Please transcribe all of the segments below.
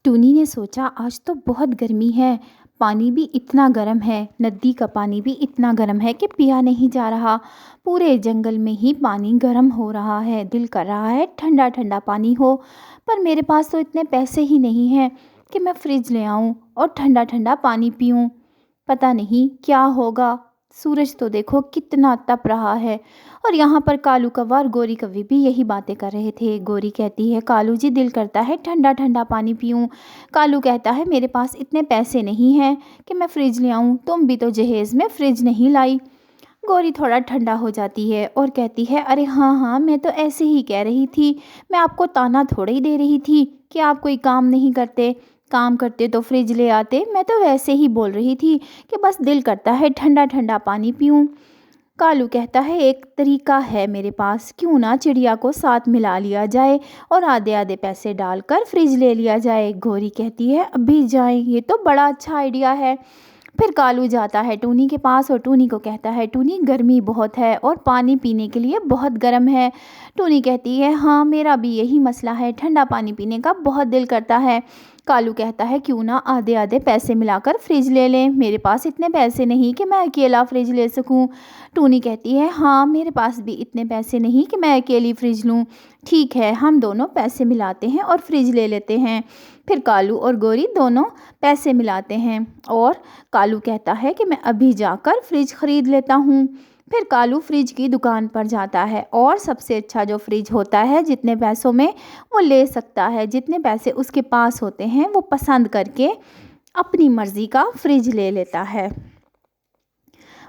टूनी ने सोचा आज तो बहुत गर्मी है। पानी भी इतना गर्म है, नदी का पानी भी इतना गर्म है कि पिया नहीं जा रहा। पूरे जंगल में ही पानी गर्म हो रहा है। दिल कर रहा है ठंडा ठंडा पानी हो, पर मेरे पास तो इतने पैसे ही नहीं हैं कि मैं फ्रिज ले आऊं और ठंडा ठंडा पानी पीऊं। पता नहीं क्या होगा। सूरज तो देखो कितना तप रहा है। और यहाँ पर कालू कव्वा और गोरी कव्वी भी यही बातें कर रहे थे। गोरी कहती है, कालू जी दिल करता है ठंडा ठंडा पानी पीऊं। कालू कहता है, मेरे पास इतने पैसे नहीं हैं कि मैं फ्रिज ले आऊं। तुम भी तो जहेज में फ्रिज नहीं लाई। गोरी थोड़ा ठंडा हो जाती है और कहती है, अरे हाँ हाँ, मैं तो ऐसे ही कह रही थी। मैं आपको ताना थोड़ा ही दे रही थी कि आप कोई काम नहीं करते। काम करते तो फ्रिज ले आते। मैं तो वैसे ही बोल रही थी कि बस दिल करता है ठंडा ठंडा पानी पीऊं। कालू कहता है, एक तरीका है मेरे पास। क्यों ना चिड़िया को साथ मिला लिया जाए और आधे आधे पैसे डालकर फ्रिज ले लिया जाए। गोरी कहती है, अभी जाएं, ये तो बड़ा अच्छा आइडिया है। फिर कालू जाता है टूनी के पास और टूनी को कहता है, टूनी गर्मी बहुत है और पानी पीने के लिए बहुत गर्म है। टूनी कहती है, हाँ मेरा भी यही मसला है, ठंडा पानी पीने का बहुत दिल करता है। कालू कहता है, क्यों ना आधे आधे पैसे मिलाकर फ्रिज ले लें। मेरे पास इतने पैसे नहीं कि मैं अकेला फ्रिज ले सकूं। टूनी कहती है, हाँ मेरे पास भी इतने पैसे नहीं कि मैं अकेली फ्रिज लूं। ठीक है, हम दोनों पैसे मिलाते हैं और फ्रिज ले लेते हैं। फिर कालू और गोरी दोनों पैसे मिलाते हैं और कालू कहता है कि मैं अभी जाकर फ्रिज ख़रीद लेता हूँ। फिर कालू फ्रिज की दुकान पर जाता है और सबसे अच्छा जो फ्रिज होता है, जितने पैसों में वो ले सकता है, जितने पैसे उसके पास होते हैं, वो पसंद करके अपनी मर्ज़ी का फ्रिज ले लेता है।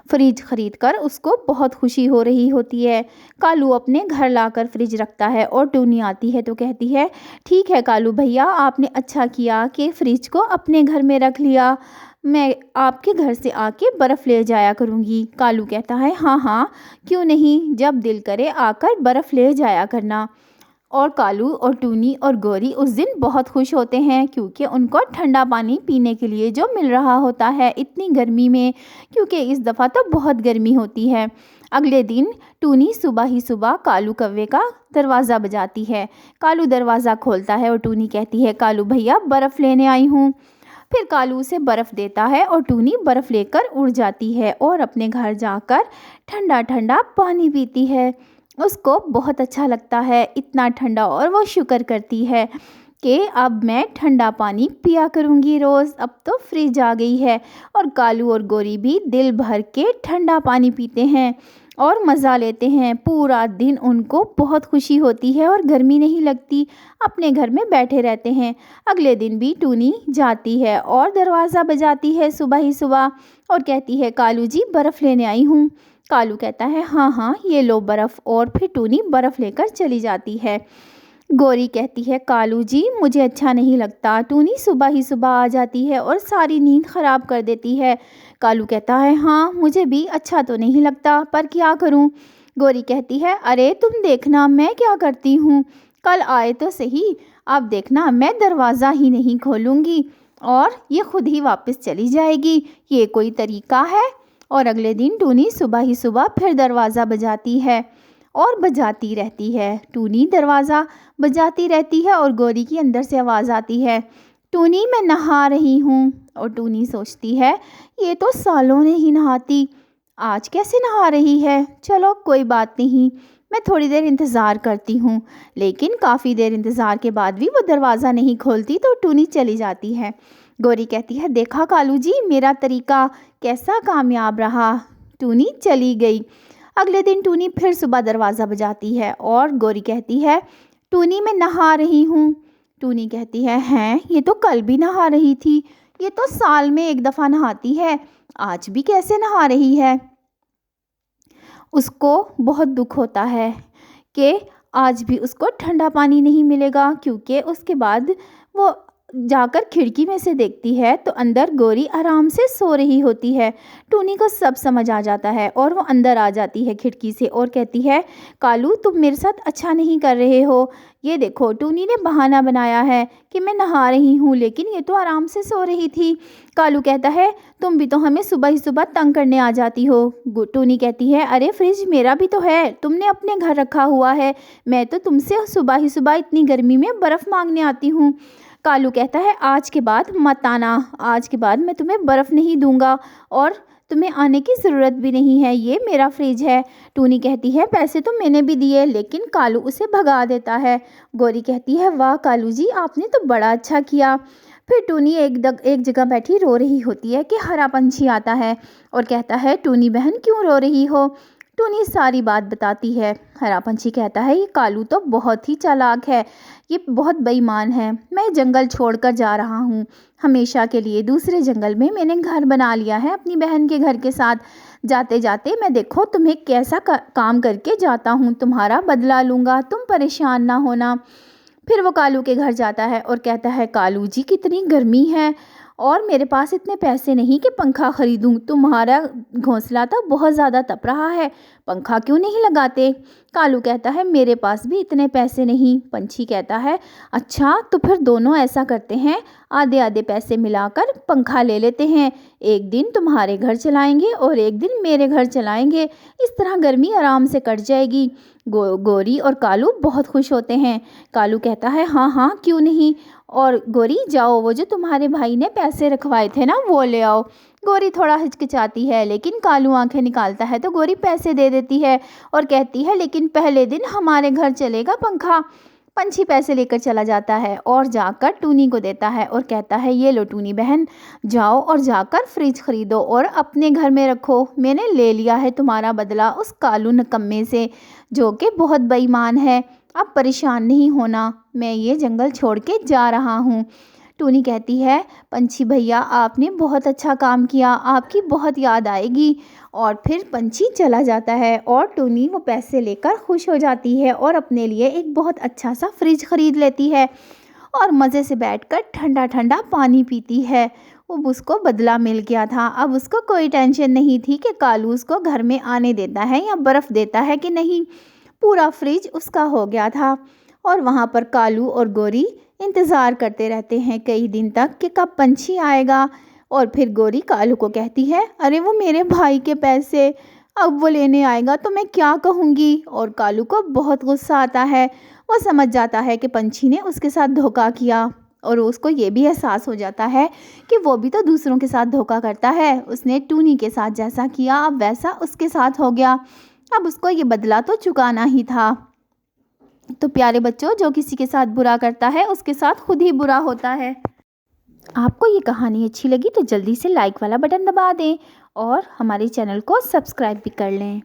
फ्रिज खरीद कर उसको बहुत खुशी हो रही होती है। कालू अपने घर लाकर फ्रिज रखता है और टूनी आती है तो कहती है, ठीक है कालू भैया, आपने अच्छा किया कि फ्रिज को अपने घर में रख लिया। मैं आपके घर से आके बर्फ़ ले जाया करूँगी। कालू कहता है, हाँ हाँ, क्यों नहीं, जब दिल करे आकर बर्फ़ ले जाया करना। और कालू और टूनी और गोरी उस दिन बहुत खुश होते हैं क्योंकि उनको ठंडा पानी पीने के लिए जो मिल रहा होता है इतनी गर्मी में, क्योंकि इस दफ़ा तो बहुत गर्मी होती है। अगले दिन टूनी सुबह ही सुबह कालू कव्वे का दरवाज़ा बजाती है। कालू दरवाज़ा खोलता है और टूनी कहती है, कालू भैया बर्फ़ लेने आई हूँ। फिर कालू उसे बर्फ़ देता है और टूनी बर्फ़ लेकर उड़ जाती है और अपने घर जाकर ठंडा ठंडा पानी पीती है। उसको बहुत अच्छा लगता है इतना ठंडा, और वो शुक्र करती है कि अब मैं ठंडा पानी पिया करूँगी रोज़। अब तो फ्रिज आ गई है। और कालू और गोरी भी दिल भर के ठंडा पानी पीते हैं और मज़ा लेते हैं। पूरा दिन उनको बहुत खुशी होती है और गर्मी नहीं लगती। अपने घर में बैठे रहते हैं। अगले दिन भी टूनी जाती है और दरवाज़ा बजाती है सुबह ही सुबह और कहती है, कालू जी बर्फ़ लेने आई हूँ। कालू कहता है, हाँ हाँ, ये लो बर्फ़। और फिर टूनी बर्फ़ लेकर चली जाती है। गोरी कहती है, कालू जी मुझे अच्छा नहीं लगता। टूनी सुबह ही सुबह आ जाती है और सारी नींद ख़राब कर देती है। कालू कहता है, हाँ मुझे भी अच्छा तो नहीं लगता, पर क्या करूँ। गोरी कहती है, अरे तुम देखना मैं क्या करती हूँ। कल आए तो सही, अब देखना मैं दरवाज़ा ही नहीं खोलूँगी और ये खुद ही वापस चली जाएगी। ये कोई तरीका है। और अगले दिन टूनी सुबह ही सुबह फिर दरवाज़ा बजाती है और बजाती रहती है। टूनी दरवाज़ा बजाती रहती है और गोरी की अंदर से आवाज़ आती है, टूनी मैं नहा रही हूँ। और टूनी सोचती है, ये तो सालों नहीं नहाती, आज कैसे नहा रही है। चलो कोई बात नहीं, मैं थोड़ी देर इंतज़ार करती हूँ। लेकिन काफ़ी देर इंतज़ार के बाद भी वो दरवाज़ा नहीं खोलती तो टूनी चली जाती है। गोरी कहती है, देखा कालू जी मेरा तरीका कैसा कामयाब रहा। टूनी चली गई। अगले दिन टूनी फिर सुबह दरवाज़ा बजाती है और गोरी कहती है, टूनी मैं नहा रही हूँ। टूनी कहती है, हैं ये तो कल भी नहा रही थी, ये तो साल में एक दफ़ा नहाती है, आज भी कैसे नहा रही है। उसको बहुत दुख होता है कि आज भी उसको ठंडा पानी नहीं मिलेगा, क्योंकि उसके बाद वो जाकर खिड़की में से देखती है तो अंदर गोरी आराम से सो रही होती है। टूनी को सब समझ आ जाता है और वो अंदर आ जाती है खिड़की से और कहती है, कालू तुम मेरे साथ अच्छा नहीं कर रहे हो। ये देखो टूनी ने बहाना बनाया है कि मैं नहा रही हूँ, लेकिन ये तो आराम से सो रही थी। कालू कहता है, तुम भी तो हमें सुबह ही सुबह तंग करने आ जाती हो। टूनी कहती है, अरे फ्रिज मेरा भी तो है, तुमने अपने घर रखा हुआ है, मैं तो तुमसे सुबह ही सुबह इतनी गर्मी में बर्फ़ मांगने आती हूँ। कालू कहता है आज के बाद मत आना, आज के बाद मैं तुम्हें बर्फ़ नहीं दूंगा और तुम्हें आने की ज़रूरत भी नहीं है, ये मेरा फ्रिज है। टूनी कहती है पैसे तो मैंने भी दिए, लेकिन कालू उसे भगा देता है। गौरी कहती है वाह कालू जी, आपने तो बड़ा अच्छा किया। फिर टूनी एक जगह बैठी रो रही होती है कि हरा पंछी आता है और कहता है टूनी बहन क्यों रो रही हो। टूनी सारी बात बताती है। हरा पंछी कहता है ये कालू तो बहुत ही चालाक है, ये बहुत बेईमान है। मैं जंगल छोड़कर जा रहा हूँ हमेशा के लिए, दूसरे जंगल में मैंने घर बना लिया है अपनी बहन के घर के साथ। जाते जाते मैं देखो तुम्हें कैसा काम करके जाता हूँ, तुम्हारा बदला लूँगा, तुम परेशान ना होना। फिर वो कालू के घर जाता है और कहता है कालू जी कितनी गर्मी है और मेरे पास इतने पैसे नहीं कि पंखा ख़रीदूँ, तुम्हारा घोंसला तो बहुत ज़्यादा तप रहा है, पंखा क्यों नहीं लगाते। कालू कहता है मेरे पास भी इतने पैसे नहीं। पंछी कहता है अच्छा तो फिर दोनों ऐसा करते हैं, आधे आधे पैसे मिलाकर पंखा ले लेते हैं, एक दिन तुम्हारे घर चलाएंगे और एक दिन मेरे घर चलाएंगे, इस तरह गर्मी आराम से कट जाएगी। गौरी और कालू बहुत खुश होते हैं। कालू कहता है हाँ हाँ क्यों नहीं, और गौरी जाओ वो जो तुम्हारे भाई ने पैसे रखवाए थे ना वो ले आओ। गौरी थोड़ा हिचकिचाती है, लेकिन कालू आंखें निकालता है तो गौरी पैसे दे देती है और कहती है लेकिन पहले दिन हमारे घर चलेगा पंखा। पंछी पैसे लेकर चला जाता है और जाकर टूनी को देता है और कहता है ये लो टूनी बहन, जाओ और जाकर फ्रिज खरीदो और अपने घर में रखो, मैंने ले लिया है तुम्हारा बदला उस कालू निकम्मे से जो कि बहुत बेईमान है। अब परेशान नहीं होना, मैं ये जंगल छोड़ के जा रहा हूँ। टूनी कहती है पंछी भैया आपने बहुत अच्छा काम किया, आपकी बहुत याद आएगी। और फिर पंछी चला जाता है और टूनी वो पैसे लेकर खुश हो जाती है और अपने लिए एक बहुत अच्छा सा फ्रिज ख़रीद लेती है और मज़े से बैठकर ठंडा ठंडा पानी पीती है। अब उसको बदला मिल गया था, अब उसको कोई टेंशन नहीं थी कि कालू उसको घर में आने देता है या बर्फ़ देता है कि नहीं, पूरा फ्रिज उसका हो गया था। और वहाँ पर कालू और गौरी इंतज़ार करते रहते हैं कई दिन तक कि कब पंछी आएगा। और फिर गौरी कालू को कहती है अरे वो मेरे भाई के पैसे, अब वो लेने आएगा तो मैं क्या कहूँगी। और कालू को बहुत गुस्सा आता है, वो समझ जाता है कि पंछी ने उसके साथ धोखा किया और उसको ये भी एहसास हो जाता है कि वो भी तो दूसरों के साथ धोखा करता है, उसने टूनी के साथ जैसा किया अब वैसा उसके साथ हो गया, अब उसको ये बदला तो चुकाना ही था। तो प्यारे बच्चों, जो किसी के साथ बुरा करता है उसके साथ खुद ही बुरा होता है। आपको ये कहानी अच्छी लगी तो जल्दी से लाइक वाला बटन दबा दें और हमारे चैनल को सब्सक्राइब भी कर लें।